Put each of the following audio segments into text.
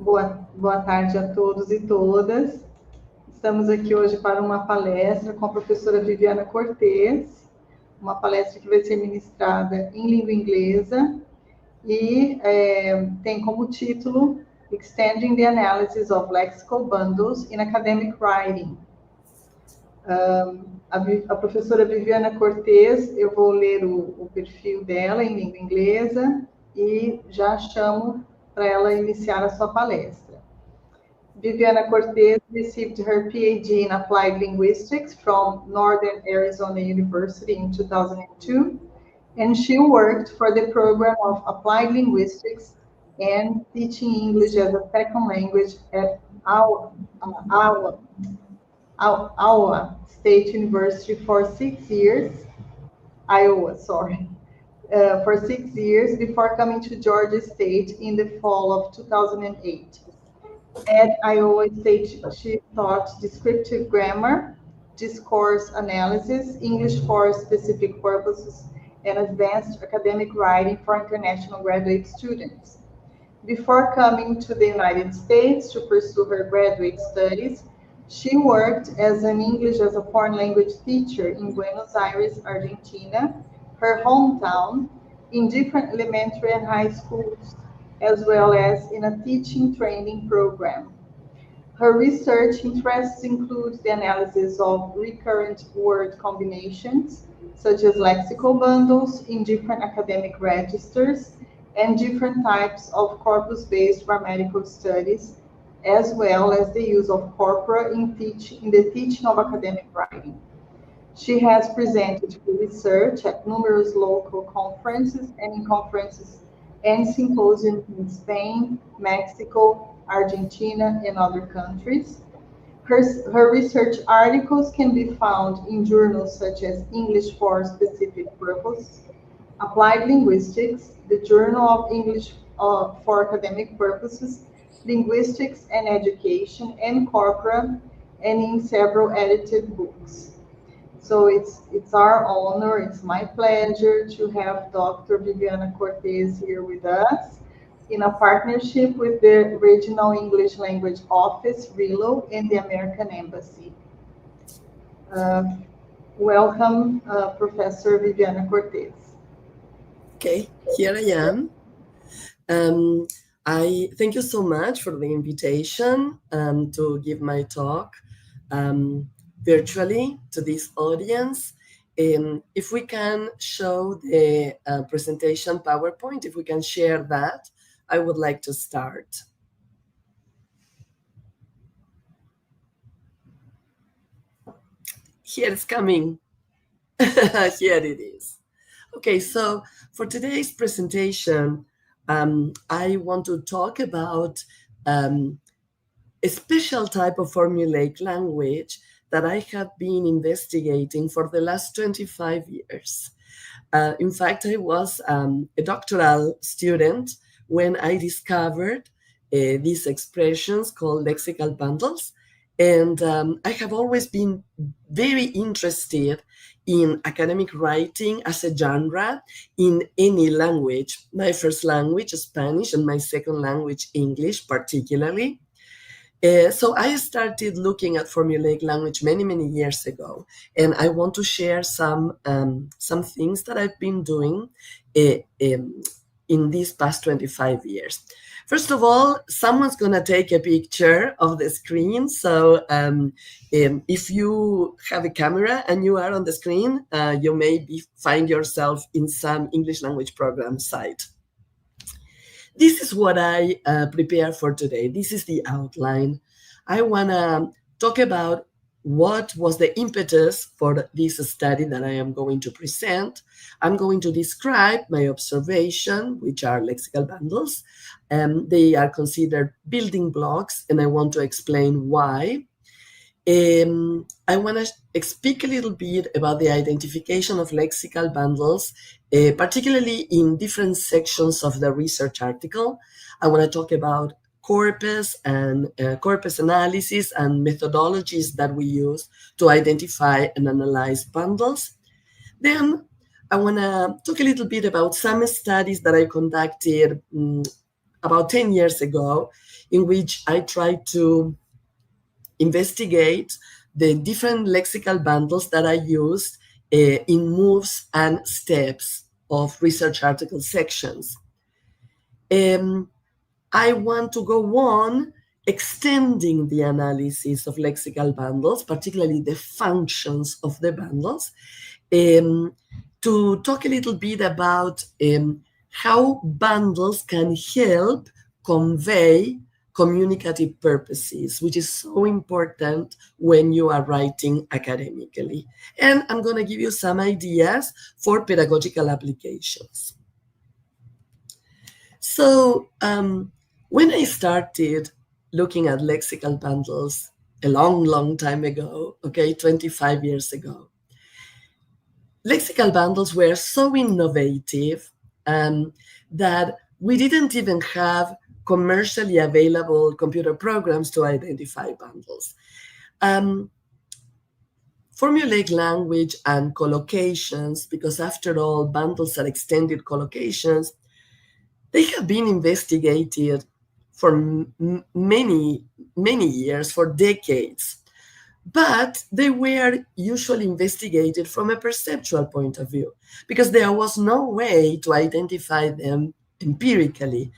Boa tarde a todos e todas. Estamos aqui hoje para uma palestra com a professora Viviana Cortes, uma palestra que vai ser ministrada em língua inglesa e tem como título Extending the Analysis of Lexical Bundles in Academic Writing. A professora Viviana Cortes, eu vou ler o perfil dela em língua inglesa e já chamo para ela iniciar a sua palestra. Viviana Cortes received her PhD in Applied Linguistics from Northern Arizona University in 2002, and she worked for the program of Applied Linguistics and Teaching English as a Second Language at Iowa State University for 6 years, for 6 years before coming to Georgia State in the fall of 2008. At Iowa State, she taught descriptive grammar, discourse analysis, English for specific purposes, and advanced academic writing for international graduate students. Before coming to the United States to pursue her graduate studies, she worked as an English as a foreign language teacher in Buenos Aires, Argentina, her hometown, in different elementary and high schools, as well as in a teaching training program. Her research interests include the analysis of recurrent word combinations, such as lexical bundles in different academic registers, and different types of corpus-based grammatical studies, as well as the use of corpora in the teaching of academic writing. She has presented her research at numerous local conferences and in conferences and symposiums in Spain, Mexico, Argentina, and other countries. Her research articles can be found in journals such as English for Specific Purpose, Applied Linguistics, the Journal of English for Academic Purposes, Linguistics and Education, and Corpora, and in several edited books. So it's our honor, it's my pleasure to have Dr. Viviana Cortes here with us in a partnership with the Regional English Language Office, RELO, and the American Embassy. Welcome, Professor Viviana Cortes. Okay, here I am. I thank you so much for the invitation to give my talk virtually to this audience. If we can show the presentation PowerPoint, if we can share that, I would like to start. Here it's coming. Here it is. Okay, so for today's presentation, I want to talk about a special type of formulaic language that I have been investigating for the last 25 years. In fact, I was a doctoral student when I discovered these expressions called lexical bundles. And I have always been very interested in academic writing as a genre in any language. My first language, Spanish, and my second language, English, particularly. So I started looking at formulaic language many, many years ago, and I want to share some things that I've been doing in these past 25 years. First of all, someone's going to take a picture of the screen. So if you have a camera and you are on the screen, you may find yourself in some English language program site. This is what I prepared for today. This is the outline. I want to talk about what was the impetus for this study that I am going to present. I'm going to describe my observation, which are lexical bundles. They are considered building blocks, and I want to explain why. I want to speak a little bit about the identification of lexical bundles, particularly in different sections of the research article. I want to talk about corpus and corpus analysis and methodologies that we use to identify and analyze bundles. Then I want to talk a little bit about some studies that I conducted about 10 years ago, in which I tried to investigate the different lexical bundles that I used in moves and steps of research article sections. I want to go on extending the analysis of lexical bundles, particularly the functions of the bundles, to talk a little bit about how bundles can help convey communicative purposes, which is so important when you are writing academically. And I'm going to give you some ideas for pedagogical applications. So when I started looking at lexical bundles a long, long time ago, 25 years ago, lexical bundles were so innovative that we didn't even have commercially available computer programs to identify bundles. Formulaic language and collocations, because after all, bundles are extended collocations, they have been investigated for many, many years, for decades. But they were usually investigated from a perceptual point of view, because there was no way to identify them empirically.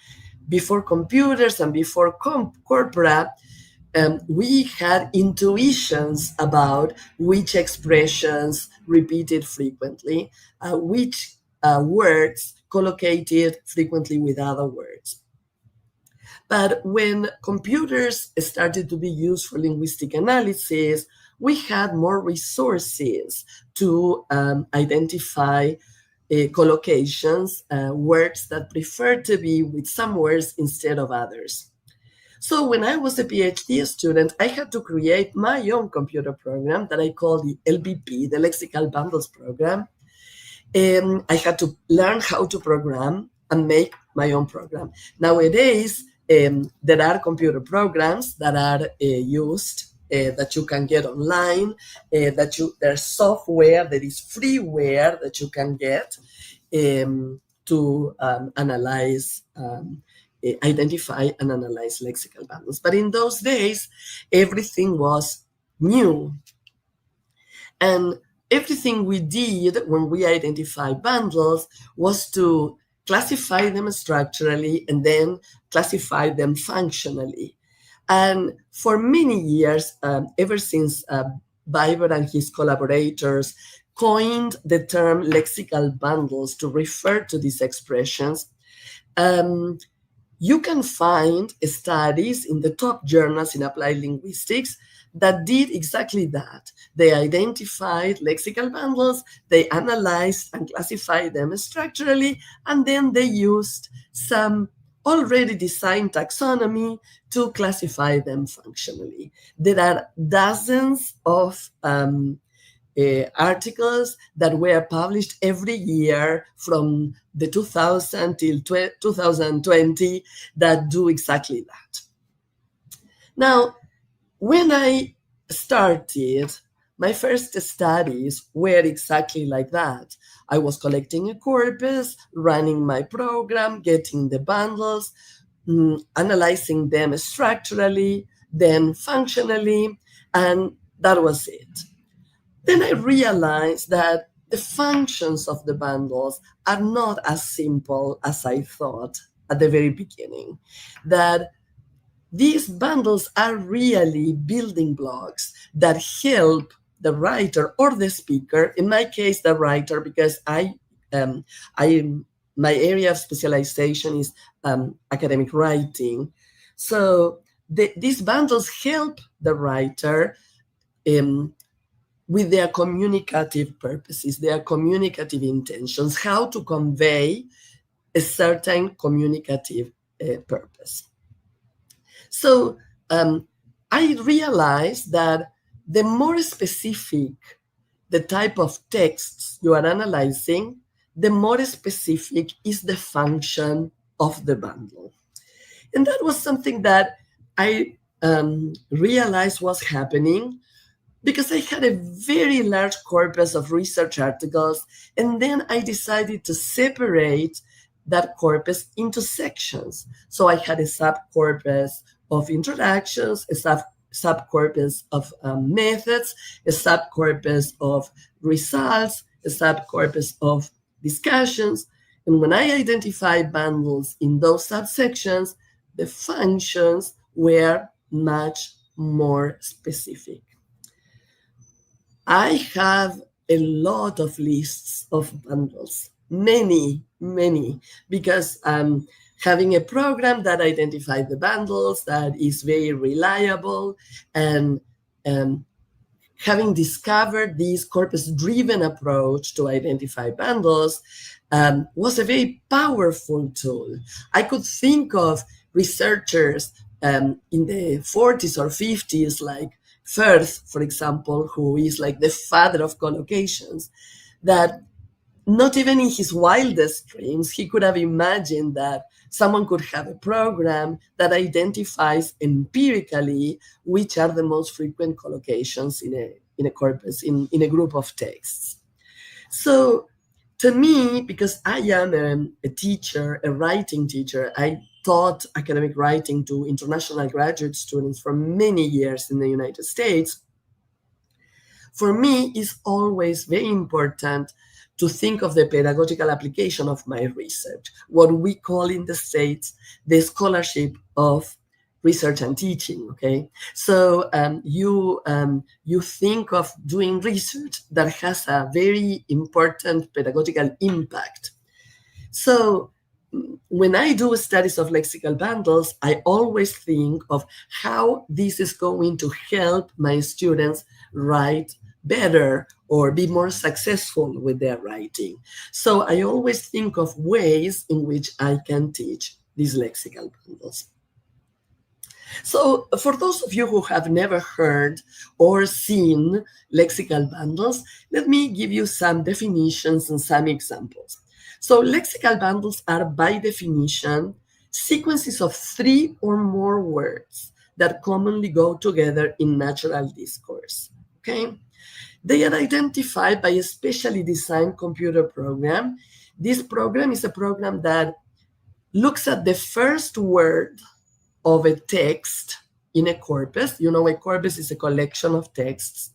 Before computers and before corpora, we had intuitions about which expressions repeated frequently, which words collocated frequently with other words. But when computers started to be used for linguistic analysis, we had more resources to identify collocations, words that prefer to be with some words instead of others. So when I was a PhD student, I had to create my own computer program that I call the LBP, the Lexical Bundles Program. I had to learn how to program and make my own program. Nowadays, there are computer programs that are used that you can get online, there's software, there is freeware that you can get to analyze, identify and analyze lexical bundles. But in those days, everything was new. And everything we did when we identified bundles was to classify them structurally and then classify them functionally. And for many years, ever since Biber and his collaborators coined the term lexical bundles to refer to these expressions, you can find studies in the top journals in applied linguistics that did exactly that. They identified lexical bundles, they analyzed and classified them structurally, and then they used some already designed taxonomy to classify them functionally. There are dozens of articles that were published every year from the 2000 till 2020 that do exactly that. Now, when I started, my first studies were exactly like that. I was collecting a corpus, running my program, getting the bundles, analyzing them structurally, then functionally, and that was it. Then I realized that the functions of the bundles are not as simple as I thought at the very beginning, that these bundles are really building blocks that help the writer or the speaker, in my case, the writer, because my area of specialization is academic writing. So these bundles help the writer with their communicative purposes, their communicative intentions, how to convey a certain communicative purpose. So I realized that the more specific the type of texts you are analyzing, the more specific is the function of the bundle. And that was something that I realized was happening because I had a very large corpus of research articles, and then I decided to separate that corpus into sections. So I had a subcorpus of introductions, a subcorpus of methods, a subcorpus of results, a subcorpus of discussions. And when I identify bundles in those subsections, the functions were much more specific. I have a lot of lists of bundles, many, because I'm having a program that identifies the bundles, that is very reliable, and having discovered this corpus-driven approach to identify bundles was a very powerful tool. I could think of researchers in the 40s or 50s, like Firth, for example, who is like the father of collocations, that not even in his wildest dreams, he could have imagined that someone could have a program that identifies empirically which are the most frequent collocations in a corpus, in a group of texts. So to me, because I am a teacher, a writing teacher, I taught academic writing to international graduate students for many years in the United States. For me, it's always very important to think of the pedagogical application of my research, what we call in the States the scholarship of research and teaching. Okay, so you think of doing research that has a very important pedagogical impact. So when I do studies of lexical bundles, I always think of how this is going to help my students write better or be more successful with their writing. So I always think of ways in which I can teach these lexical bundles. So for those of you who have never heard or seen lexical bundles, let me give you some definitions and some examples. So lexical bundles are, by definition, sequences of 3 or more words that commonly go together in natural discourse. Okay? They are identified by a specially designed computer program. This program is a program that looks at the first word of a text in a corpus. You know, a corpus is a collection of texts.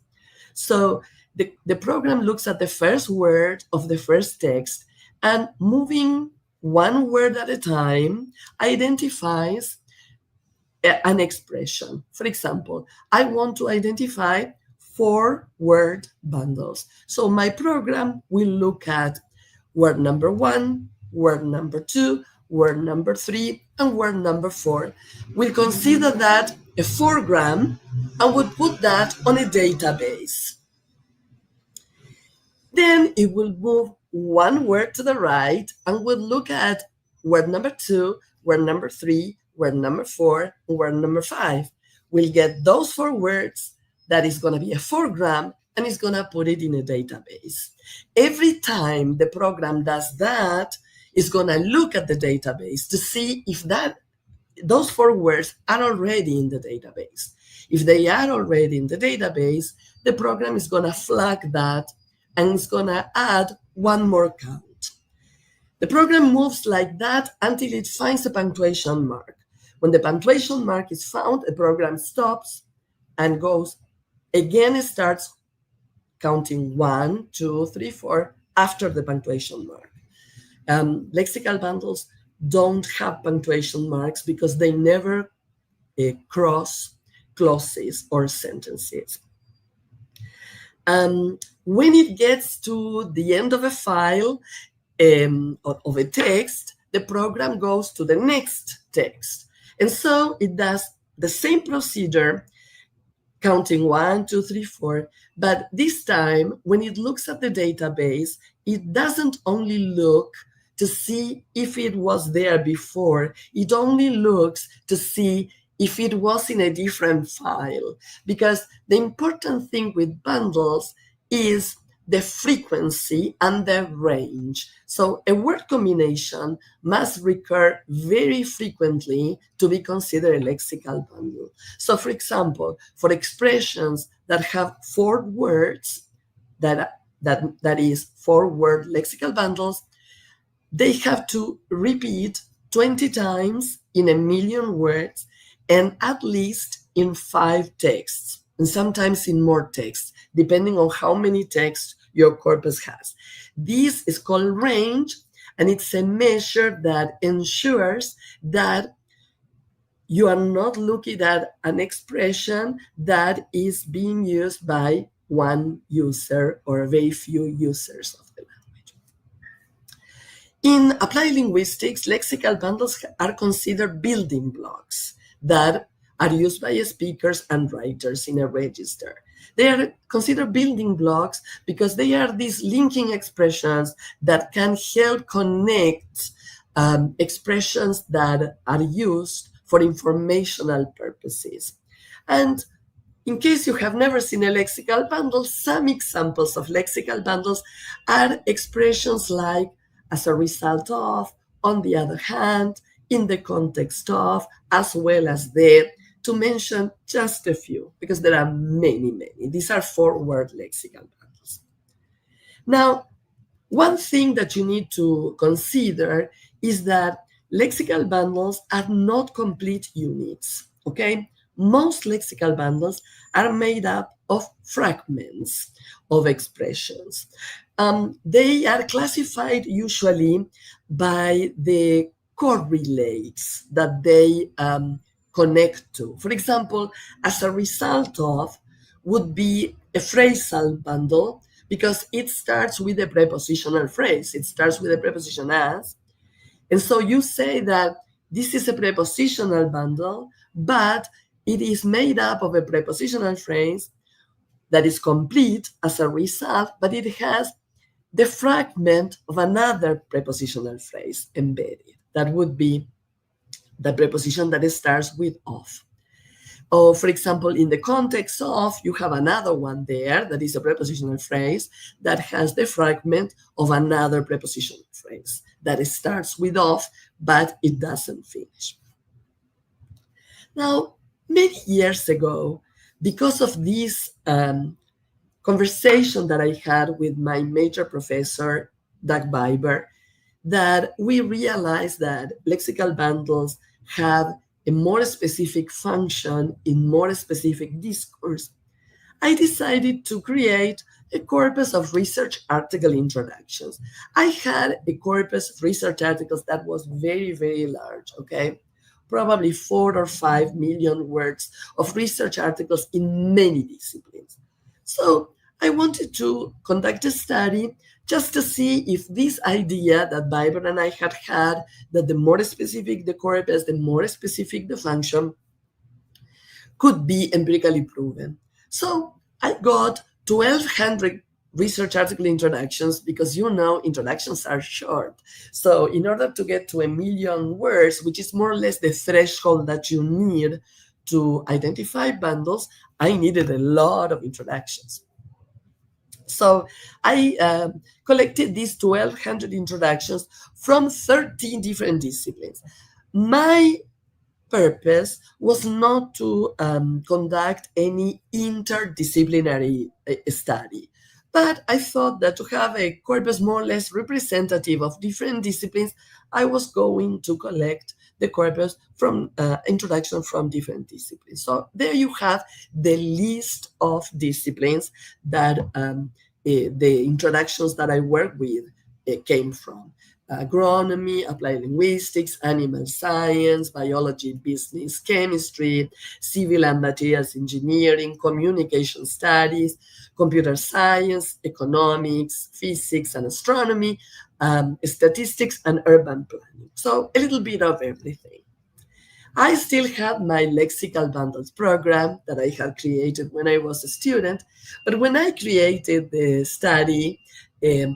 So the program looks at the first word of the first text, and moving one word at a time identifies an expression. For example, I want to identify 4-word bundles. So my program will look at word number 1, word number 2, word number 3, and word number 4. We'll consider that a 4-gram and we'll put that on a database. Then it will move one word to the right and we'll look at word number 2, word number 3, word number 4, and word number 5. We'll get those 4 words. That is going to be a 4-gram, and it's going to put it in a database. Every time the program does that, it's going to look at the database to see if those 4 words are already in the database. If they are already in the database, the program is going to flag that, and it's going to add one more count. The program moves like that until it finds a punctuation mark. When the punctuation mark is found, the program stops and goes again. It starts counting 1, 2, 3, 4 after the punctuation mark. Lexical bundles don't have punctuation marks because they never cross clauses or sentences. When it gets to the end of a file of a text, the program goes to the next text. And so it does the same procedure, counting 1, 2, 3, 4. But this time, when it looks at the database, it doesn't only look to see if it was there before. It only looks to see if it was in a different file. Because the important thing with bundles is the frequency and the range. So a word combination must recur very frequently to be considered a lexical bundle. So for example, for expressions that have 4 words, that is 4-word lexical bundles, they have to repeat 20 times in 1,000,000 words and at least in 5 texts, and sometimes in more texts, depending on how many texts your corpus has. This is called range, and it's a measure that ensures that you are not looking at an expression that is being used by one user or very few users of the language. In applied linguistics, lexical bundles are considered building blocks that are used by speakers and writers in a register. They are considered building blocks because they are these linking expressions that can help connect expressions that are used for informational purposes. And in case you have never seen a lexical bundle, some examples of lexical bundles are expressions like as a result of, on the other hand, in the context of, as well as the, to mention just a few, because there are many, many. These are 4-word lexical bundles. Now, one thing that you need to consider is that lexical bundles are not complete units, okay? Most lexical bundles are made up of fragments of expressions. They are classified usually by the correlates that they connect to. For example, as a result of would be a phrasal bundle because it starts with a prepositional phrase. It starts with a preposition as. And so you say that this is a prepositional bundle, but it is made up of a prepositional phrase that is complete as a result, but it has the fragment of another prepositional phrase embedded. That would be the preposition that starts with of. Or, for example, in the context of, you have another one there that is a prepositional phrase that has the fragment of another prepositional phrase that starts with of, but it doesn't finish. Now, many years ago, because of this conversation that I had with my major professor, Doug Biber, that we realized that lexical bundles have a more specific function in more specific discourse, I decided to create a corpus of research article introductions. I had a corpus of research articles that was very, very large, okay? Probably 4 or 5 million words of research articles in many disciplines. So I wanted to conduct a study just to see if this idea that Biber and I had, that the more specific the corpus, the more specific the function, could be empirically proven. So I got 1,200 research article introductions because introductions are short. So in order to get to 1,000,000 words, which is more or less the threshold that you need to identify bundles, I needed a lot of introductions. So I collected these 1,200 introductions from 13 different disciplines. My purpose was not to conduct any interdisciplinary study, but I thought that to have a corpus more or less representative of different disciplines, I was going to collect the corpus from introduction from different disciplines. So there you have the list of disciplines that the introductions that I work with came from. Agronomy, applied linguistics, animal science, biology, business, chemistry, civil and materials engineering, communication studies, computer science, economics, physics and astronomy, statistics and urban planning. So a little bit of everything. I still have my lexical bundles program that I had created when I was a student, but when I created the study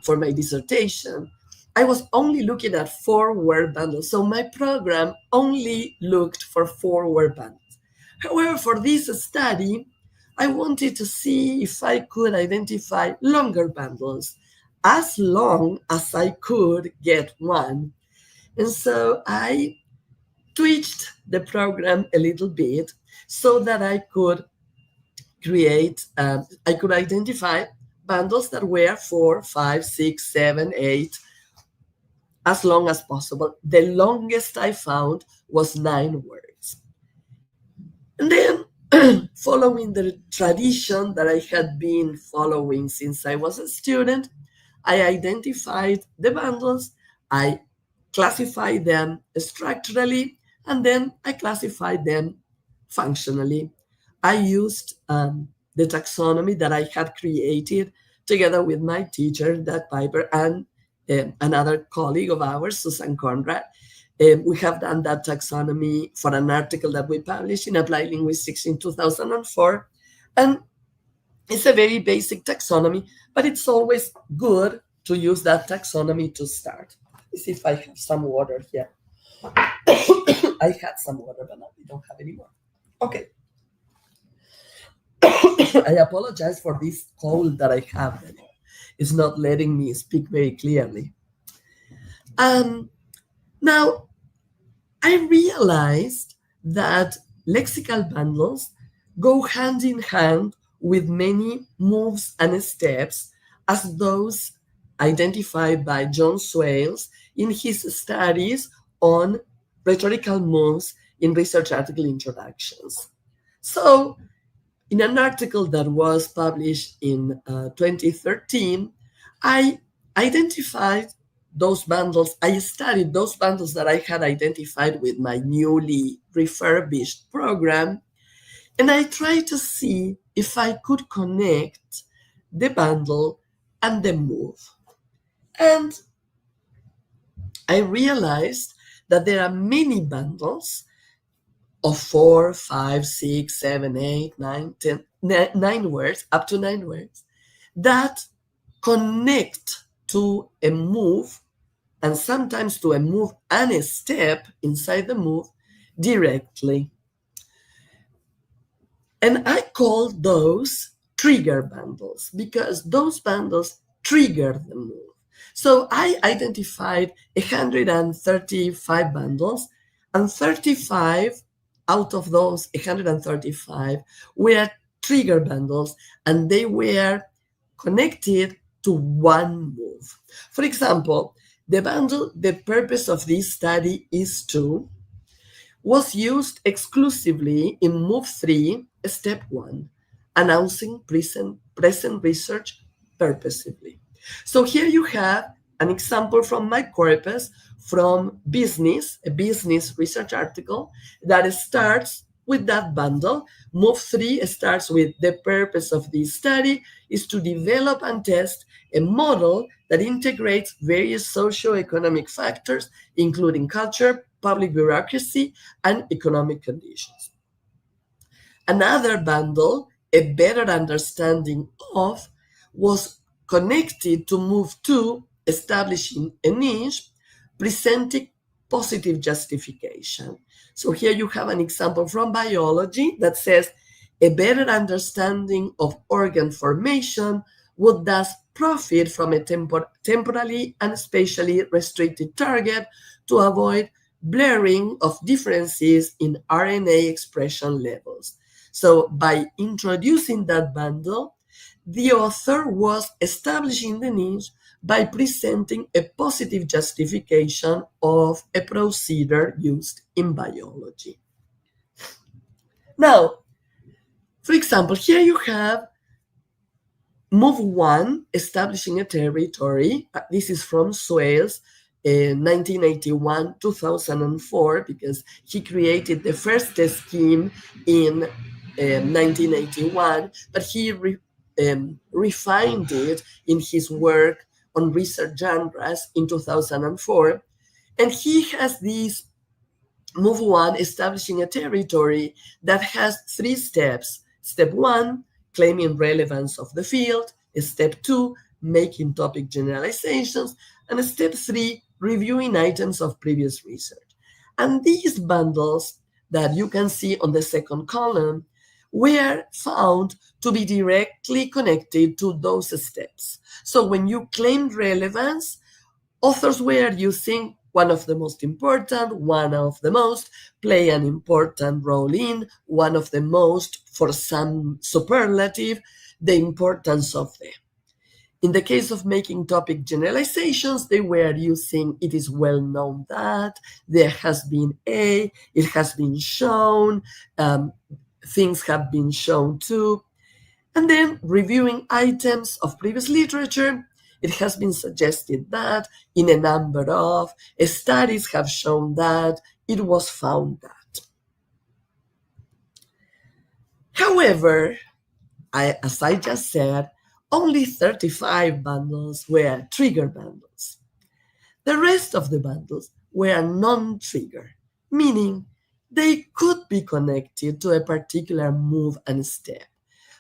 for my dissertation, I was only looking at 4-word bundles. So my program only looked for 4-word bundles. However, for this study, I wanted to see if I could identify longer bundles, as long as I could get one. And so I tweaked the program a little bit so that I could I could identify bundles that were 4, 5, 6, 7, 8 as long as possible. The longest I found was 9 words. And then, following the tradition that I had been following since I was a student, I identified the bundles, I classified them structurally, and then I classified them functionally. I used the taxonomy that I had created together with my teacher, Doug Piper, and another colleague of ours, Susan Conrad. We have done that taxonomy for an article that we published in Applied Linguistics in 2004. And it's a very basic taxonomy, but it's always good to use that taxonomy to start. Let's see if I have some water here. I had some water, but now I don't have any more. Okay. I apologize for this cold that I have. It's not letting me speak very clearly. Now, I realized that lexical bundles go hand in hand with many moves and steps as those identified by John Swales in his studies on rhetorical moves in research article introductions. So, in an article that was published in 2013, I identified those bundles. I studied those bundles that I had identified with my newly refurbished program, and I tried to see if I could connect the bundle and the move. And I realized that there are many bundles of 4, 5, 6, 7, 8, 9, 10, 9 words, up to 9 words, that connect to a move, and sometimes to a move and a step inside the move directly. And I call those trigger bundles because those bundles trigger the move. So I identified 135 bundles, and 35 out of those 135 were trigger bundles, and they were connected to one move. For example, the bundle, the purpose of this study is to, was used exclusively in Move 3, Step 1, announcing present research purposively. So here you have an example from my corpus from business, a business research article that starts with that bundle. Move 3 starts with the purpose of this study is to develop and test a model that integrates various socioeconomic factors, including culture, public bureaucracy, and economic conditions. Another bundle, a better understanding of, was connected to Move 2, establishing a niche, presenting positive justification. So here you have an example from biology that says, a better understanding of organ formation would thus profit from a temporally and spatially restricted target to avoid blurring of differences in RNA expression levels. So by introducing that bundle, the author was establishing the niche by presenting a positive justification of a procedure used in biology. Now, for example, here you have Move 1, establishing a territory. This is from Swales, 1981-2004, because he created the first scheme in 1981, but he refined it in his work on research genres in 2004. And he has this Move 1, establishing a territory, that has 3 steps. Step 1, claiming relevance of the field. Step 2, making topic generalizations. And Step 3, reviewing items of previous research. And these bundles that you can see on the second column were found to be directly connected to those steps. So when you claimed relevance, authors were using one of the most important, one of the most, play an important role in, one of the most, for some superlative, the importance of them. In the case of making topic generalizations, they were using it is well known that, there has been a, it has been shown, things have been shown too. And then reviewing items of previous literature, it has been suggested that, in a number of studies have shown that, it was found that. However, as I just said, only 35 bundles were trigger bundles. The rest of the bundles were non-trigger, meaning they could be connected to a particular move and step.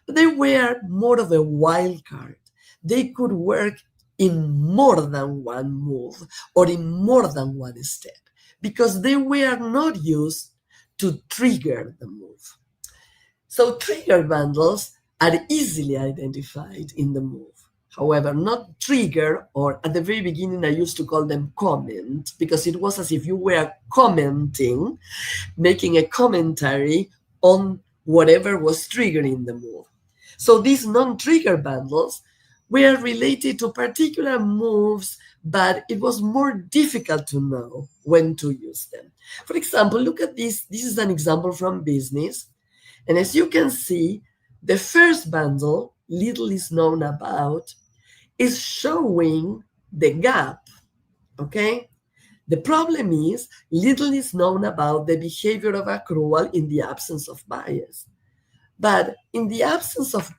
But they were more of a wild card. They could work in more than one move or in more than one step because they were not used to trigger the move. So trigger bundles are easily identified in the move. However, not trigger, or at the very beginning I used to call them comment, because it was as if you were commenting, making a commentary on whatever was triggering the move. So these non-trigger bundles were related to particular moves, but it was more difficult to know when to use them. For example, look at this. This is an example from business. And as you can see, the first bundle, little is known about, is showing the gap, okay? The problem is little is known about the behavior of accrual in the absence of bias. But in the absence of,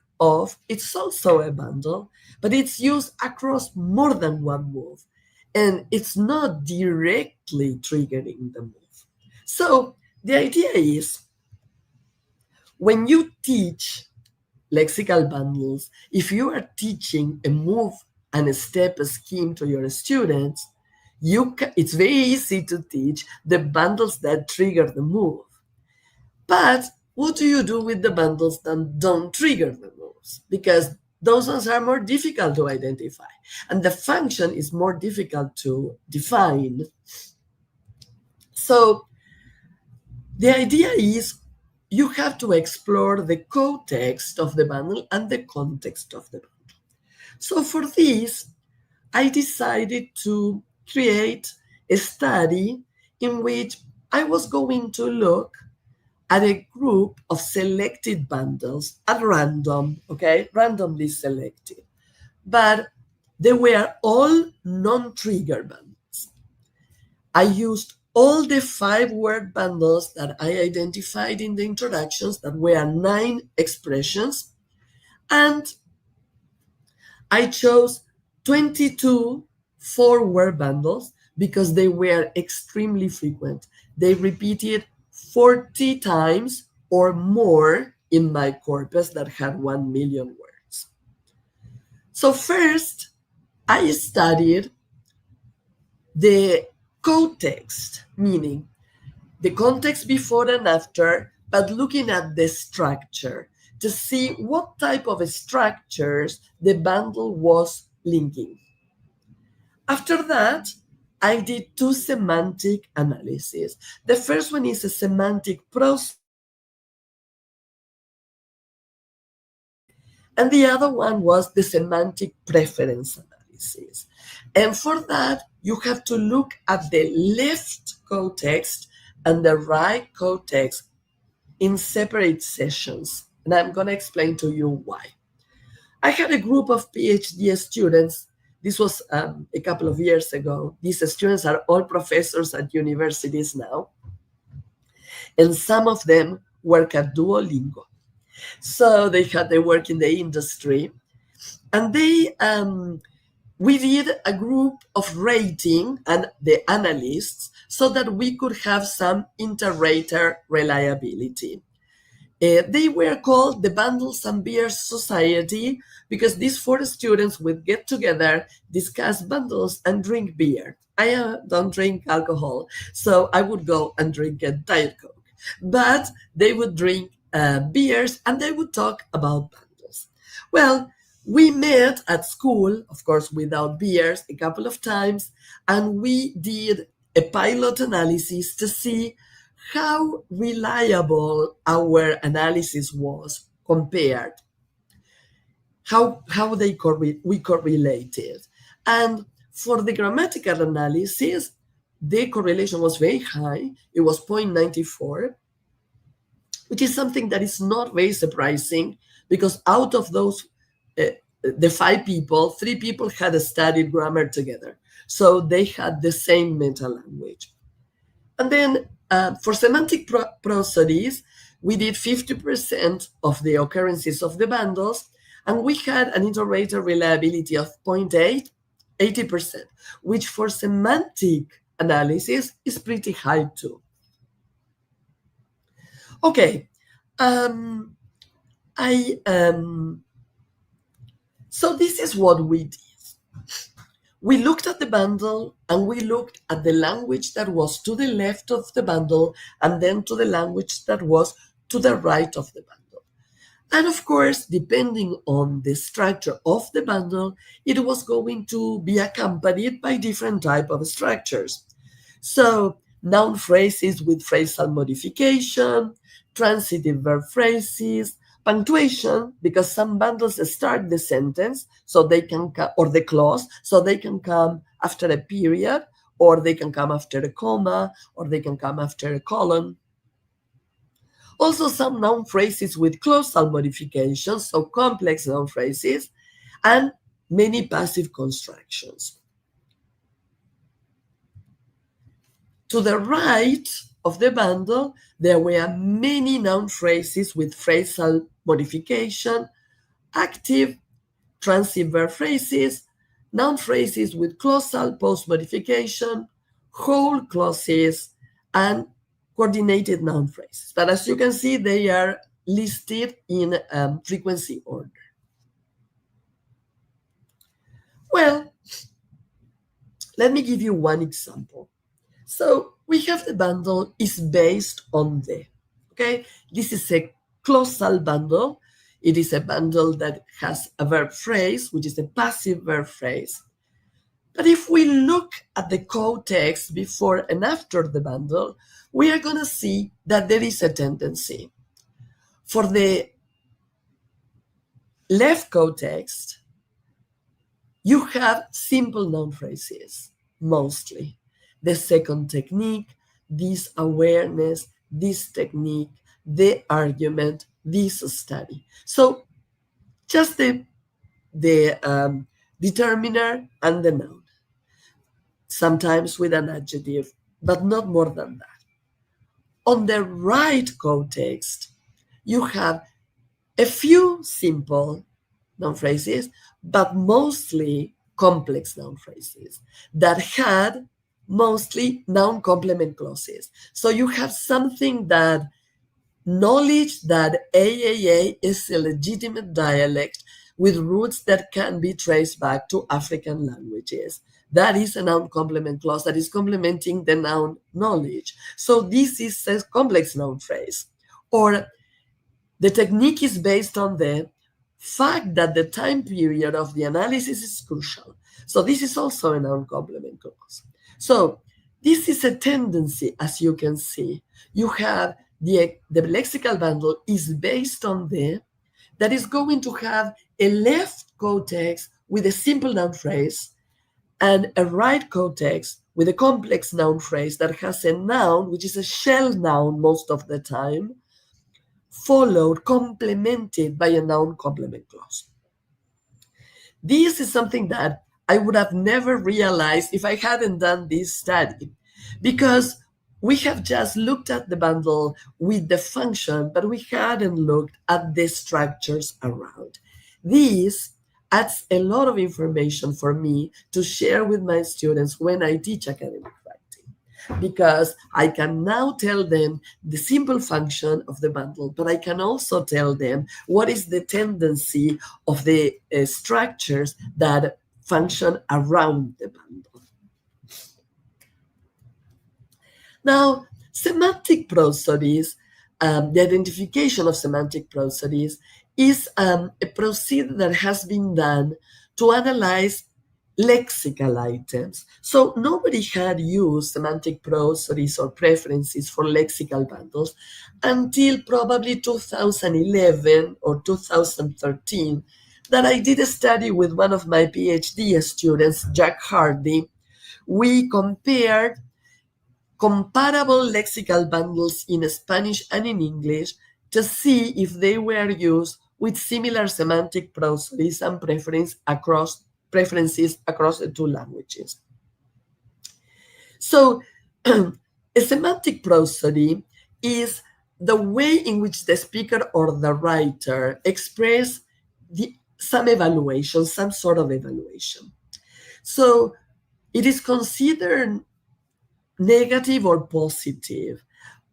it's also a bundle, but it's used across more than one move. And it's not directly triggering the move. So the idea is, when you teach lexical bundles, if you are teaching a move and a step scheme to your students, it's very easy to teach the bundles that trigger the move. But what do you do with the bundles that don't trigger the moves? Because those ones are more difficult to identify, and the function is more difficult to define. So the idea is, you have to explore the co-text of the bundle and the context of the bundle. So for this, I decided to create a study in which I was going to look at a group of selected bundles at random, okay, randomly selected. But they were all non-trigger bundles. I used all the 5-word bundles that I identified in the introductions, that were 9 expressions, and I chose 22 4-word bundles because they were extremely frequent. They repeated 40 times or more in my corpus that had 1 million words. So first, I studied the co-text, meaning the context before and after, but looking at the structure to see what type of structures the bundle was linking. After that, I did 2 semantic analyses. The first one is a semantic prosodies, and the other one was the semantic preference analysis. And for that, you have to look at the left co-text and the right co-text in separate sessions. And I'm going to explain to you why. I had a group of PhD students. This was a couple of years ago. These students are all professors at universities now. And some of them work at Duolingo. So they work in the industry. And we did a group of rating and the analysts so that we could have some inter-rater reliability. They were called the Bundles and Beers Society because these 4 students would get together, discuss bundles, and drink beer. I don't drink alcohol, so I would go and drink a Diet Coke. But they would drink beers and they would talk about bundles. Well, we met at school, of course, without beers, a couple of times, and we did a pilot analysis to see how reliable our analysis was compared. how we correlated. And for the grammatical analysis, the correlation was very high. It was 0.94, which is something that is not very surprising because out of those, the 5 people, 3 people had studied grammar together. So they had the same meta language. And then for semantic prosodies, we did 50% of the occurrences of the bundles, and we had an inter-rater reliability of 0.8, 80%, which for semantic analysis is pretty high too. Okay, so this is what we did. We looked at the bundle and we looked at the language that was to the left of the bundle and then to the language that was to the right of the bundle. And of course, depending on the structure of the bundle, it was going to be accompanied by different type of structures. So noun phrases with phrasal modification, transitive verb phrases, punctuation, because some bundles start the sentence so they can or the clause, so they can come after a period, or they can come after a comma, or they can come after a colon. Also some noun phrases with clausal modifications, so complex noun phrases, and many passive constructions. To the right of the bundle, there were many noun phrases with phrasal modification, active, transitive verb phrases, noun phrases with clausal post-modification, whole clauses, and coordinated noun phrases. But as you can see, they are listed in frequency order. Well, let me give you one example. So we have the bundle is based on the, okay? This is a clausal bundle. It is a bundle that has a verb phrase, which is a passive verb phrase. But if we look at the code text before and after the bundle, we are going to see that there is a tendency. For the left code text, you have simple noun phrases, mostly. The second technique, this awareness, this technique, the argument, this study. So just the determiner and the noun, sometimes with an adjective, but not more than that. On the right code text, you have a few simple noun phrases, but mostly complex noun phrases that had mostly noun complement clauses. So you have something that knowledge that AAA is a legitimate dialect with roots that can be traced back to African languages. That is a noun complement clause that is complementing the noun knowledge. So this is a complex noun phrase. Or the technique is based on the fact that the time period of the analysis is crucial. So this is also a noun complement clause. So this is a tendency, as you can see. You have the lexical bundle is based on that is going to have a left code text with a simple noun phrase and a right code text with a complex noun phrase that has a noun, which is a shell noun most of the time, followed, complemented by a noun complement clause. This is something that I would have never realized if I hadn't done this study, because we have just looked at the bundle with the function, but we hadn't looked at the structures around. This adds a lot of information for me to share with my students when I teach academic writing, because I can now tell them the simple function of the bundle, but I can also tell them what is the tendency of the structures that function around the bundle. Now, semantic prosodies, the identification of semantic prosodies is a procedure that has been done to analyze lexical items. So nobody had used semantic prosodies or preferences for lexical bundles until probably 2011 or 2013, that I did a study with one of my PhD students, Jack Hardy. We compared comparable lexical bundles in Spanish and in English to see if they were used with similar semantic prosodies and preferences across the two languages. So, a semantic prosody is the way in which the speaker or the writer express some evaluation, some sort of evaluation. So, it is considered negative or positive,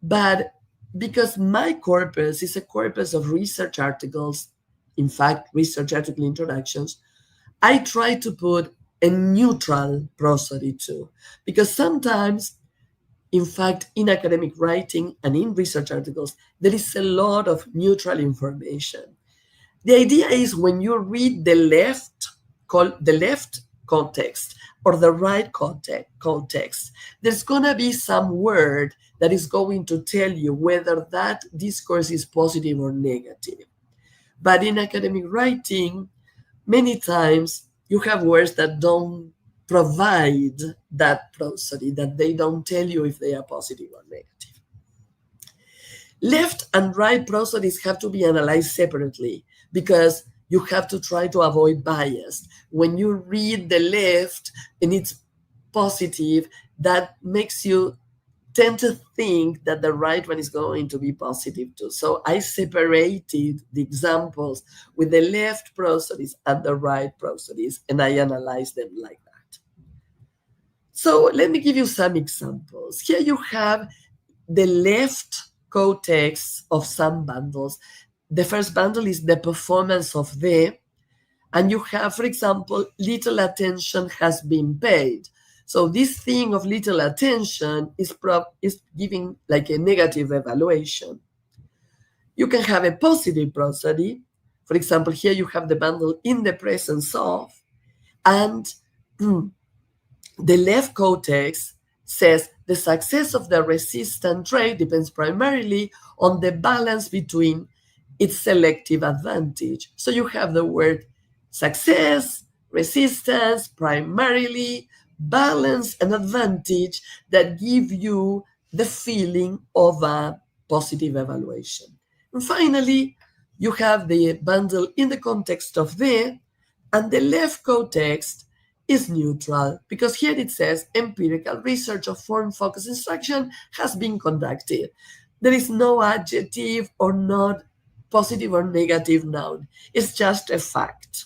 but because my corpus is a corpus of research articles, in fact, research article introductions, I try to put a neutral prosody too, because sometimes, in fact, in academic writing and in research articles, there is a lot of neutral information. The idea is when you read the left context or the right context, there's going to be some word that is going to tell you whether that discourse is positive or negative. But in academic writing, many times you have words that don't provide that prosody, that they don't tell you if they are positive or negative. Left and right prosodies have to be analyzed separately because you have to try to avoid bias. When you read the left and it's positive, that makes you tend to think that the right one is going to be positive too. So I separated the examples with the left prosodies and the right prosodies, and I analyzed them like that. So let me give you some examples. Here you have the left co-text of some bundles. The first bundle is the performance of the, and you have, for example, little attention has been paid. So this thing of little attention is giving like a negative evaluation. You can have a positive prosody. For example, here you have the bundle in the presence of, and the left co-text says the success of the resistant trait depends primarily on the balance between its selective advantage. So you have the word success, resistance, primarily, balance, and advantage that give you the feeling of a positive evaluation. And finally, you have the bundle in the context of the, and the left co-text is neutral because here it says empirical research of form-focused instruction has been conducted. There is no adjective or not positive or negative noun. It's just a fact.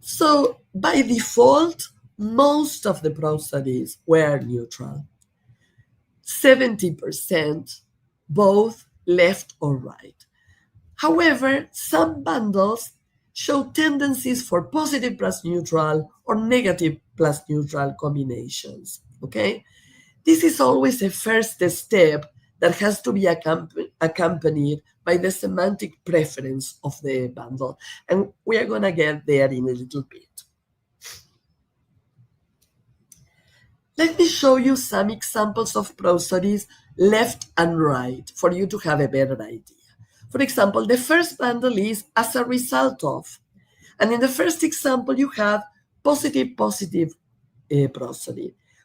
So by default, most of the prosodies were neutral. 70% both left or right. However, some bundles show tendencies for positive plus neutral or negative plus neutral combinations, okay? This is always a first step that has to be accompanied by the semantic preference of the bundle. And we are going to get there in a little bit. Let me show you some examples of prosodies left and right for you to have a better idea. For example, the first bundle is as a result of. And in the first example, you have positive prosody.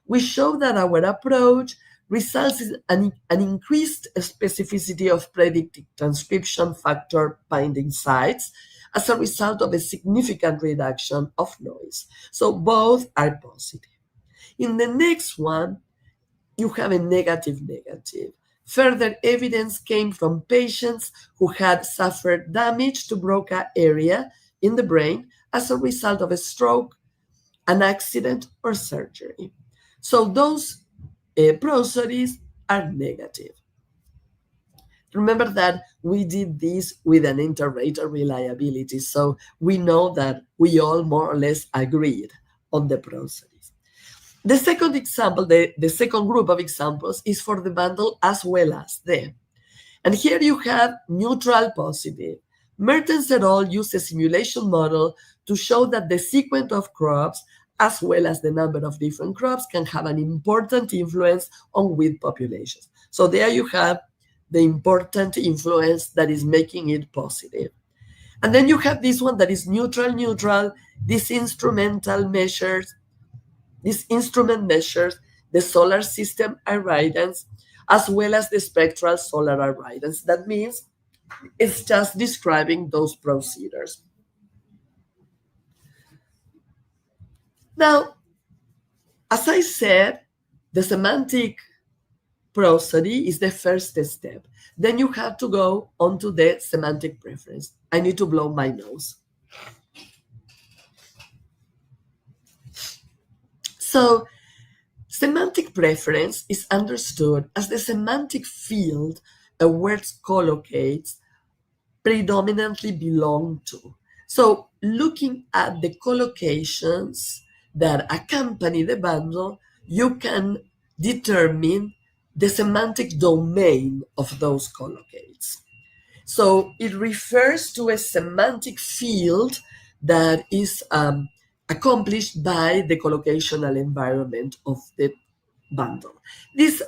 We show that our approach results in an increased specificity of predicted transcription factor binding sites as a result of a significant reduction of noise. So both are positive. In the next one, you have a negative. Further evidence came from patients who had suffered damage to Broca area in the brain as a result of a stroke, an accident, or surgery. So those prosodies are negative. Remember that we did this with an inter-rater reliability, so we know that we all more or less agreed on the prosodies. The second example, the second group of examples is for the bundle as well as the. And here you have neutral positive. Mertens et al. Used a simulation model to show that the sequence of crops as well as the number of different crops can have an important influence on wheat populations. So there you have the important influence that is making it positive. And then you have this one that is neutral, neutral. This instrumental measures, this instrument measures the solar system irradiance as well as the spectral solar irradiance. That means it's just describing those procedures. Now, as I said, the semantic prosody is the first step. Then you have to go onto the semantic preference. I need to blow my nose. So, semantic preference is understood as the semantic field a word collocates predominantly belong to. So, looking at the collocations that accompany the bundle, you can determine the semantic domain of those collocates. So, it refers to a semantic field that is accomplished by the collocational environment of the bundle. This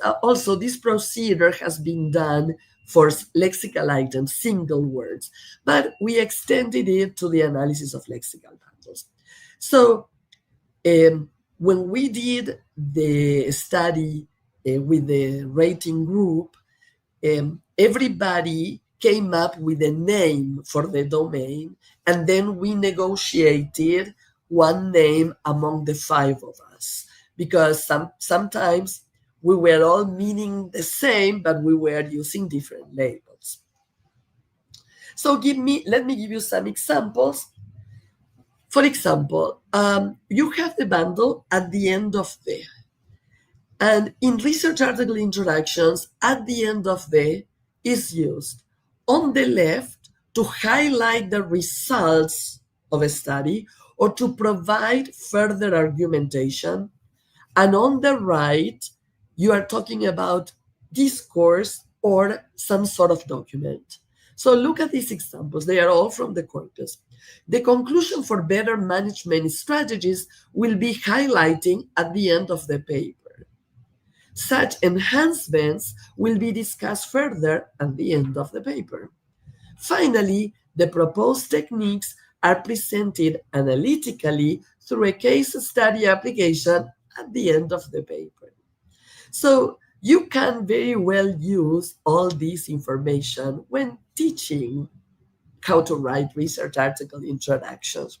procedure has been done for lexical items, single words, but we extended it to the analysis of lexical bundles. So when we did the study with the rating group, everybody came up with a name for the domain, and then we negotiated one name among the five of us, because sometimes we were all meaning the same, but we were using different labels. So let me give you some examples. For example, you have the bundle at the end of the, and in research article introductions, at the end of the is used on the left to highlight the results of a study or to provide further argumentation. And on the right, you are talking about discourse or some sort of document. So look at these examples. They are all from the corpus. The conclusion for better management strategies will be highlighting at the end of the paper. Such enhancements will be discussed further at the end of the paper. Finally, the proposed techniques are presented analytically through a case study application at the end of the paper. So you can very well use all this information when teaching how to write research article introductions.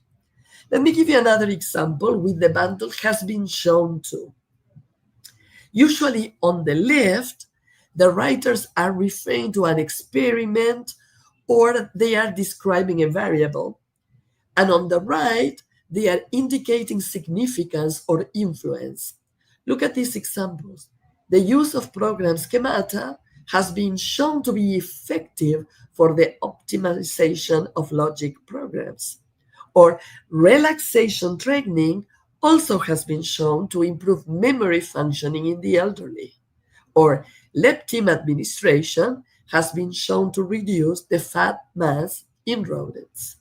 Let me give you another example with the bundle has been shown to. Usually on the left, the writers are referring to an experiment or they are describing a variable. And on the right, they are indicating significance or influence. Look at these examples. The use of program schemata has been shown to be effective for the optimization of logic programs. Or relaxation training also has been shown to improve memory functioning in the elderly. Or leptin administration has been shown to reduce the fat mass in rodents.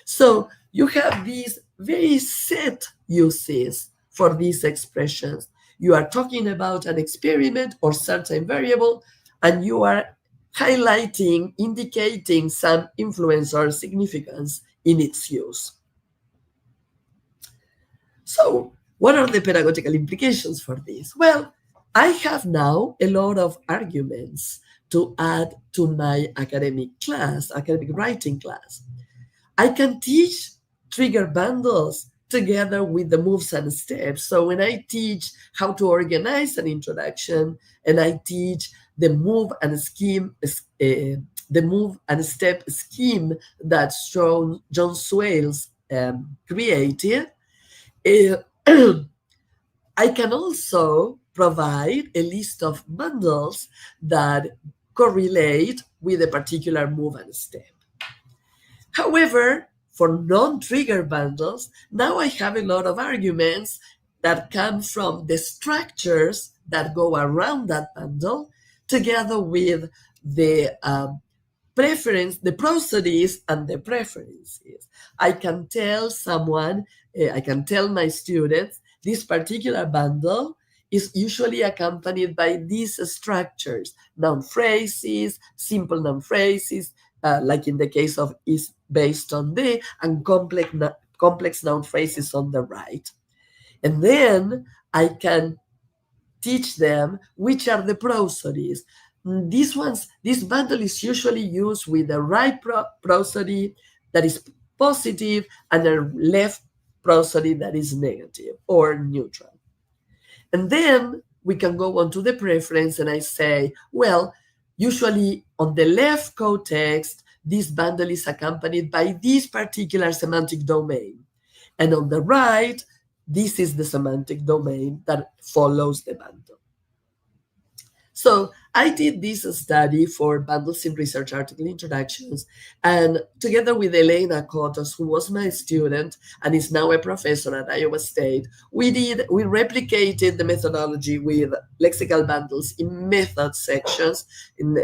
So you have these very set uses for these expressions. You are talking about an experiment or certain variable, and you are highlighting, indicating some influence or significance in its use. So what are the pedagogical implications for this? Well, I have now a lot of arguments to add to my academic writing class. I can teach trigger bundles together with the moves and steps. So when I teach how to organize an introduction and I teach the move and step scheme that John Swales created, I can also provide a list of bundles that correlate with a particular move and step. However, for non-trigger bundles, now I have a lot of arguments that come from the structures that go around that bundle, together with the preference, the prosodies and the preferences. I can tell someone, I can tell my students, this particular bundle is usually accompanied by these structures: noun phrases, simple noun phrases, like in the case of is based on the, and complex noun phrases on the right. And then I can teach them which are the prosodies. This bundle is usually used with the right prosody that is positive and a left prosody that is negative or neutral. And then we can go on to the preference, and I say, well, usually on the left code text, this bundle is accompanied by this particular semantic domain. And on the right, this is the semantic domain that follows the bundle. So I did this study for bundles in research article introductions, and together with Elena Cortes, who was my student and is now a professor at Iowa State, we replicated the methodology with lexical bundles in method sections.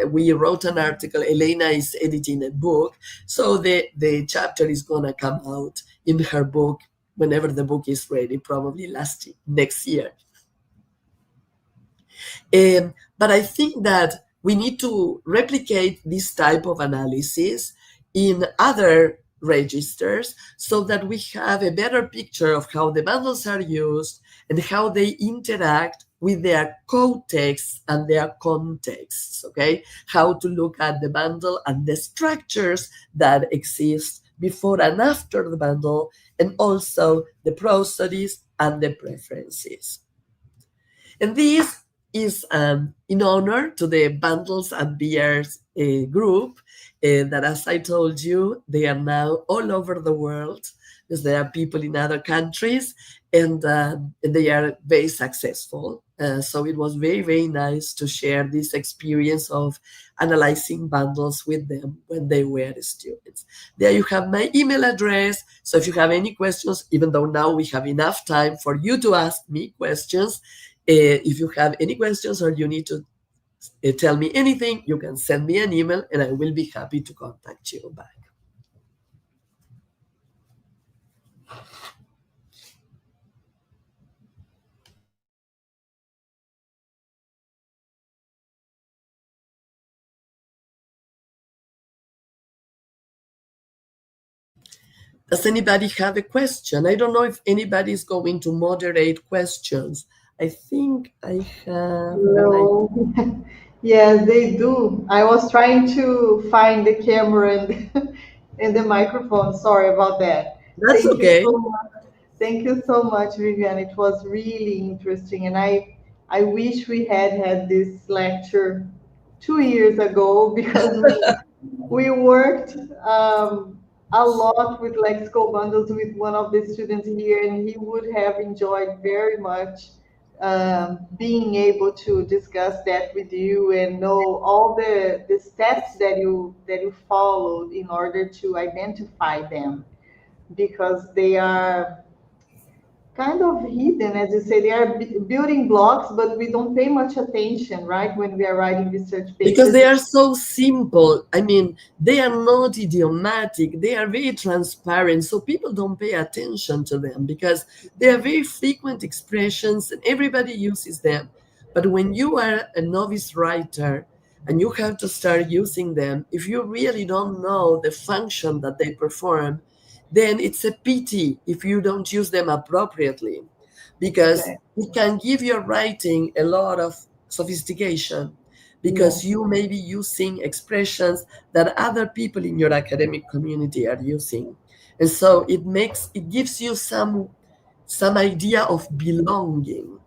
We wrote an article. Elena is editing a book, so the chapter is gonna come out in her book whenever the book is ready, probably next year. But I think that we need to replicate this type of analysis in other registers so that we have a better picture of how the bundles are used and how they interact with their code texts and their contexts, okay? How to look at the bundle and the structures that exist before and after the bundle, and also the prosodies and the preferences. And this is in honor to the Bundles and Beers group that, as I told you, they are now all over the world because there are people in other countries, and they are very successful. So it was very, very nice to share this experience of analyzing bundles with them when they were students. There you have my email address. So if you have any questions, even though now we have enough time for you to ask me questions, if you have any questions or you need to tell me anything, you can send me an email and I will be happy to contact you back. Does anybody have a question? I don't know if anybody is going to moderate questions. I think I have. No. Yes, they do. I was trying to find the camera and, and the microphone. Sorry about that. That's Thank you okay. so much. Thank you so much, Vivian. It was really interesting, and I wish we had this lecture 2 years ago because we worked a lot with lexical bundles with one of the students here, and he would have enjoyed very much being able to discuss that with you and know all the steps that you followed in order to identify them, because they are kind of hidden, as you say. They are building blocks, but we don't pay much attention, right, when we are writing research Because papers. they are so simple. I mean, they are not idiomatic. They are very transparent. So people don't pay attention to them because they are very frequent expressions and everybody uses them. But when you are a novice writer and you have to start using them, if you really don't know the function that they perform, then it's a pity if you don't use them appropriately, because Okay. it can give your writing a lot of sophistication, because Yes. you may be using expressions that other people in your academic community are using. And so it gives you some idea of belonging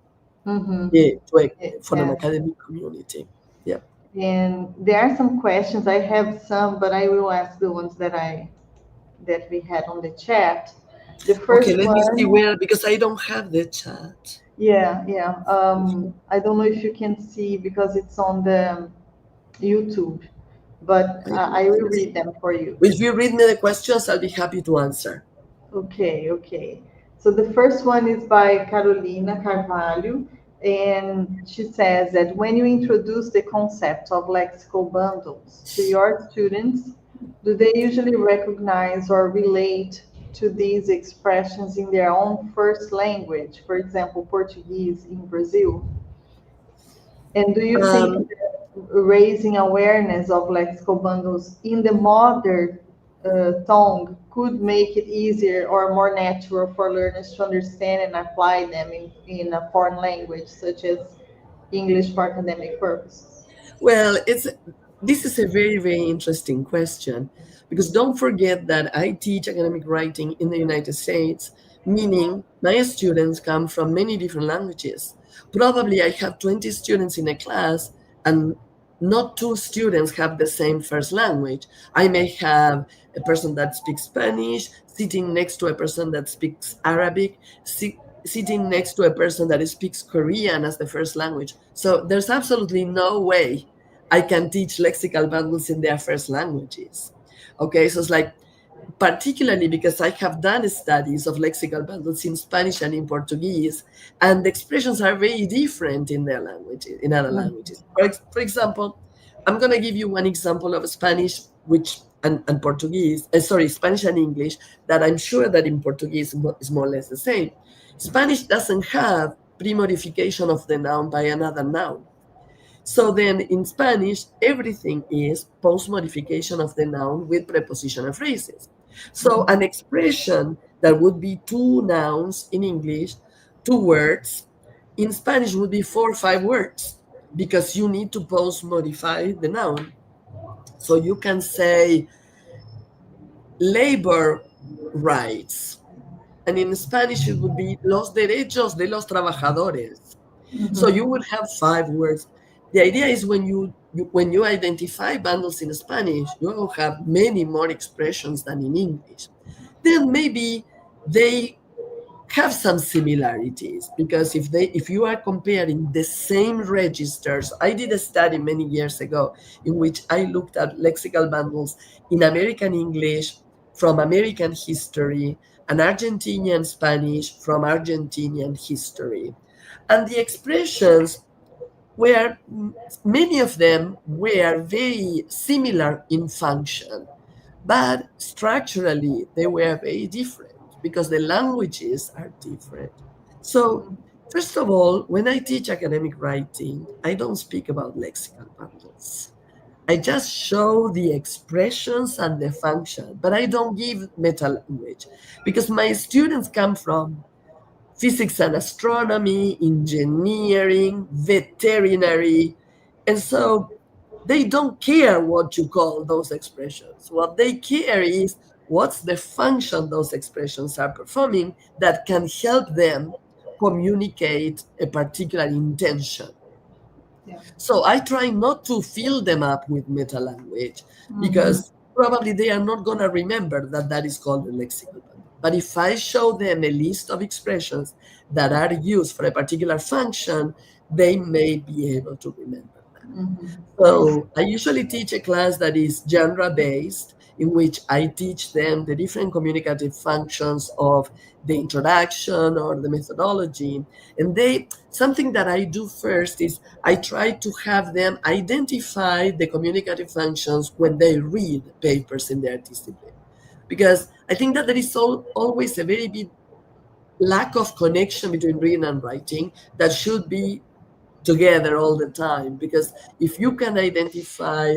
Mm-hmm. for an Yeah. academic community. Yeah. And there are some questions. I have some, but I will ask the ones that we had on the chat. The Okay, first let me see one, where, because I don't have the chat. yeah, yeah. I don't know if you can see because it's on the YouTube, but I don't I will think so. read them for you. If you read me the questions, I'll be happy to answer. Okay, okay. So the first one is by Carolina Carvalho, and she says that when you introduce the concept of lexical bundles to your students, do they usually recognize or relate to these expressions in their own first language, for example, Portuguese in Brazil? And do you think Um, that raising awareness of lexical bundles in the modern tongue could make it easier or more natural for learners to understand and apply them in a foreign language, such as English for academic purposes? Well, this is a very, very interesting question because don't forget that I teach academic writing in the United States, meaning my students come from many different languages. Probably I have 20 students in a class, and not two students have the same first language. I may have a person that speaks Spanish sitting next to a person that speaks Arabic, sitting next to a person that speaks Korean as the first language. So there's absolutely no way I can teach lexical bundles in their first languages. Okay, so it's like, particularly because I have done studies of lexical bundles in Spanish and in Portuguese, and the expressions are very different in their languages, in other languages. For example, I'm going to give you one example of Spanish, which and Portuguese, sorry, Spanish and English, that I'm sure that in Portuguese is more or less the same. Spanish doesn't have pre-modification of the noun by another noun. So then in Spanish, everything is post-modification of the noun with prepositional phrases. So an expression that would be two nouns in English, two words, in Spanish would be 4 or 5 words because you need to post-modify the noun. So you can say labor rights, and in Spanish it would be los derechos de los trabajadores. So you would have 5 words. The idea is when you identify bundles in Spanish, you will have many more expressions than in English. Then maybe they have some similarities because if you are comparing the same registers, I did a study many years ago in which I looked at lexical bundles in American English from American history and Argentinian Spanish from Argentinian history. And the expressions were, many of them were very similar in function, but structurally they were very different because the languages are different. So, first of all, when I teach academic writing, I don't speak about lexical bundles. I just show the expressions and the function, but I don't give meta language because my students come from physics and astronomy, engineering, veterinary. And so they don't care what you call those expressions. What they care is what's the function those expressions are performing that can help them communicate a particular intention. Yeah. So I try not to fill them up with meta language Mhm. because probably they are not going to remember that that is called a lexical bundle. But if I show them a list of expressions that are used for a particular function, they may be able to remember that. I see. So I usually teach a class that is genre based, in which I teach them the different communicative functions of the introduction or the methodology. And something that I do first is I try to have them identify the communicative functions when they read papers in their discipline. Because I think that there is always a very big lack of connection between reading and writing that should be together all the time. Because if you can identify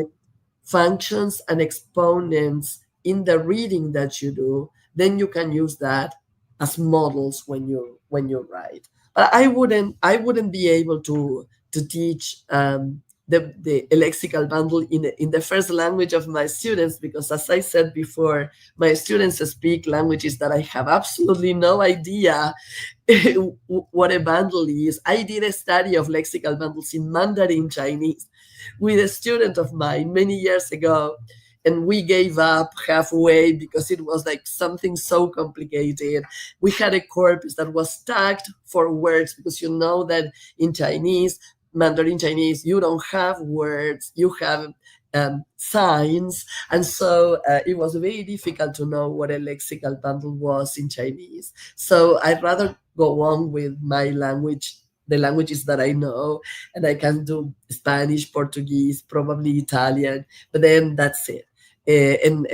functions and exponents in the reading that you do, then you can use that as models when you write. But I wouldn't be able to teach the lexical bundle in the first language of my students because, as I said before, my students speak languages that I have absolutely no idea what a bundle is. I did a study of lexical bundles in Mandarin Chinese with a student of mine many years ago, and we gave up halfway because it was like something so complicated. We had a corpus that was tagged for words because you know that in Chinese, Mandarin Chinese, you don't have words, you have signs. And so it was very difficult to know what a lexical bundle was in Chinese. So I'd rather go on with my language, the languages that I know, and I can do Spanish, Portuguese, probably Italian, but then that's it. And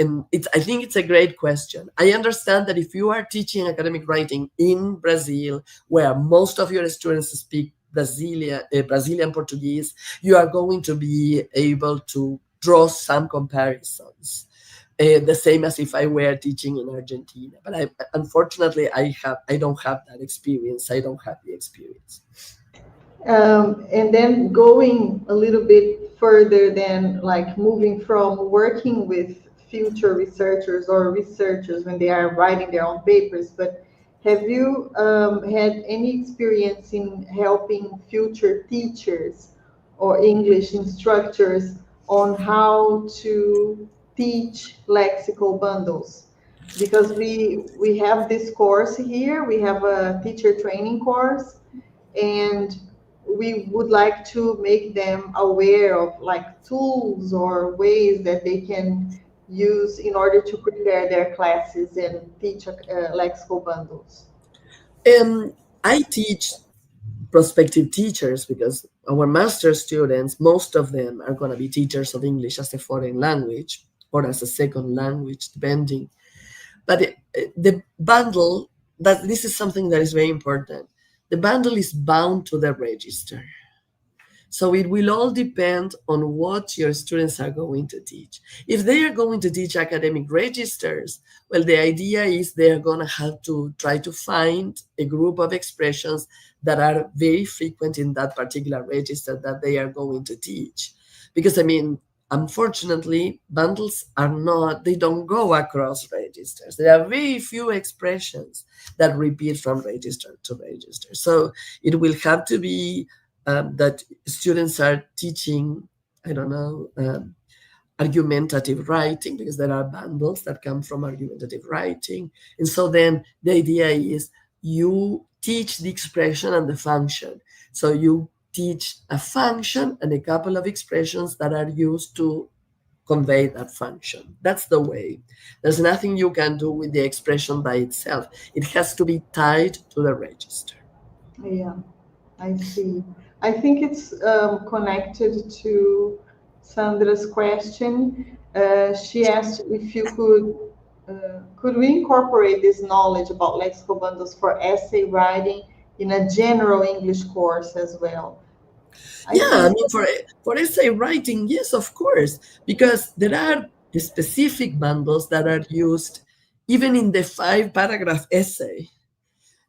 I think it's a great question. I understand that if you are teaching academic writing in Brazil, where most of your students speak Brazilian Portuguese, you are going to be able to draw some comparisons. the same as if I were teaching in Argentina. But unfortunately, I don't have that experience. I don't have the experience. And then going a little bit further than like moving from working with future researchers or researchers when they are writing their own papers, but have you had any experience in helping future teachers or English instructors on how to teach lexical bundles? Because we have this course here, we have a teacher training course, and we would like to make them aware of like tools or ways that they can use in order to prepare their classes and teach lexical bundles. Um, I teach prospective teachers because our master students, most of them are going to be teachers of English as a foreign language or as a second language, depending. But the bundle, that this is something that is very important. The bundle is bound to the register. So it will all depend on what your students are going to teach. If they are going to teach academic registers, well, the idea is they're going to have to try to find a group of expressions that are very frequent in that particular register that they are going to teach. Because, I mean, unfortunately, bundles are not, they don't go across registers. There are very few expressions that repeat from register to register. So it will have to be that students are teaching, I don't know, argumentative writing, because there are bundles that come from argumentative writing. And so then the idea is you teach the expression and the function. So you teach a function and a couple of expressions that are used to convey that function. That's the way. There's nothing you can do with the expression by itself. It has to be tied to the register. Yeah, I see. I think it's connected to Sandra's question. She asked if you could we incorporate this knowledge about lexical bundles for essay writing in a general English course as well? I Yeah, I think, mean, for essay writing, yes, of course, because there are specific bundles that are used even in the 5 paragraph essay.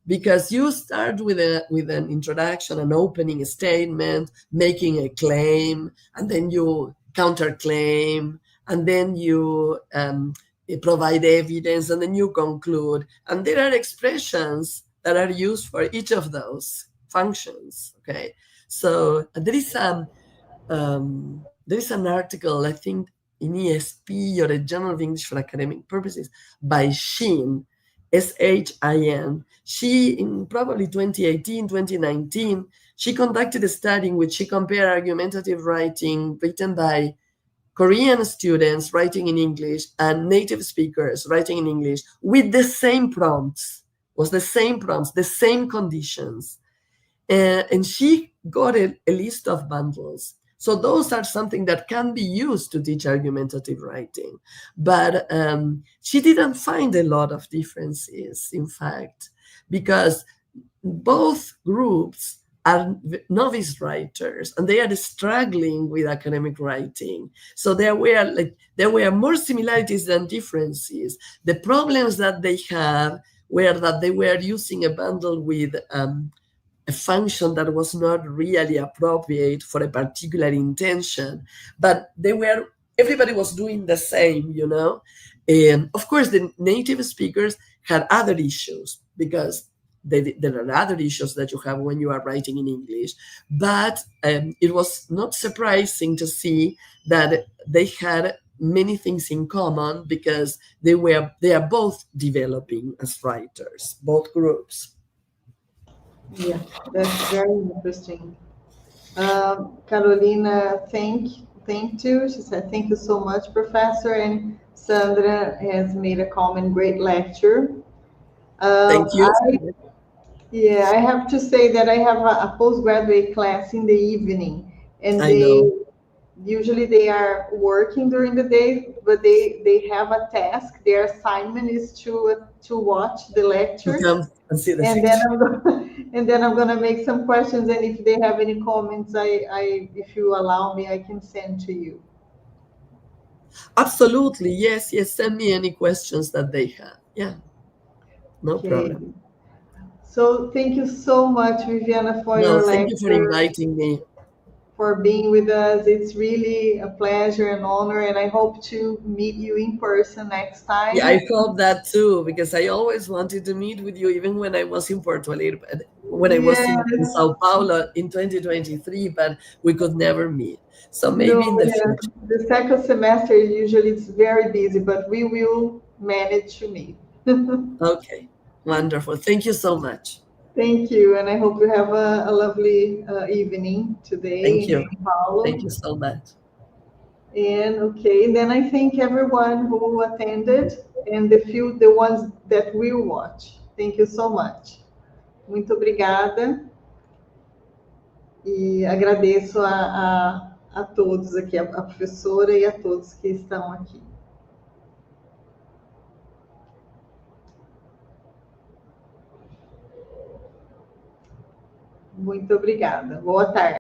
Because you start with an introduction, an opening statement, making a claim, and then you counterclaim, and then you provide evidence, and then you conclude. And there are expressions that are used for each of those functions. Okay, so there is an article, I think, in ESP or a Journal of English for Academic Purposes by Shin, Shin. She, in probably 2018, 2019, she conducted a study in which she compared argumentative writing written by Korean students writing in English and native speakers writing in English with the same prompts, was the same prompts, the same conditions. And she got a list of bundles. So those are something that can be used to teach argumentative writing. But she didn't find a lot of differences, in fact, because both groups are novice writers and they are struggling with academic writing. So there were more similarities than differences. The problems that they have were that they were using a bundle with a function that was not really appropriate for a particular intention, but everybody was doing the same, you know. Of course, the native speakers had other issues because there are other issues that you have when you are writing in English, but it was not surprising to see that they had many things in common because they are both developing as writers, both groups. yeah, that's very interesting. Carolina, thank you. She said, thank you so much, Professor. And Sandra has made a comment, great lecture. Thank Um, you. I, yeah, I have to say that I have a postgraduate class in the evening, and I know. usually they are working during the day, but they have a task. Their assignment is to watch the To lecture, come and see the and then lecture. and then I'm gonna make some questions. And if they have any comments, if you allow me, I can send to you. Absolutely. Yes, yes. Send me any questions that they have. Yeah, no Okay. problem. So thank you so much, Viviana, for No, your thank you for lecture, inviting me. for being with us. It's really a pleasure and honor, and I hope to meet you in person next Yeah, I time. hope that too, because I always wanted to meet with you, even when I was in Puerto Alegre, when I was in Yes. Sao Paulo in 2023, but we could never meet. So No, maybe in the yeah. future. The second semester usually it's very busy, but we will manage to meet. Okay, wonderful. Thank you so much. Thank you, and I hope you have a lovely evening today Thank in you. São Thank Paulo. you so much. And okay, and then I thank everyone who attended and the ones that will watch. Thank you so much. Muito obrigada e agradeço a todos aqui, a professora e a todos que estão aqui. Muito obrigada. Boa tarde.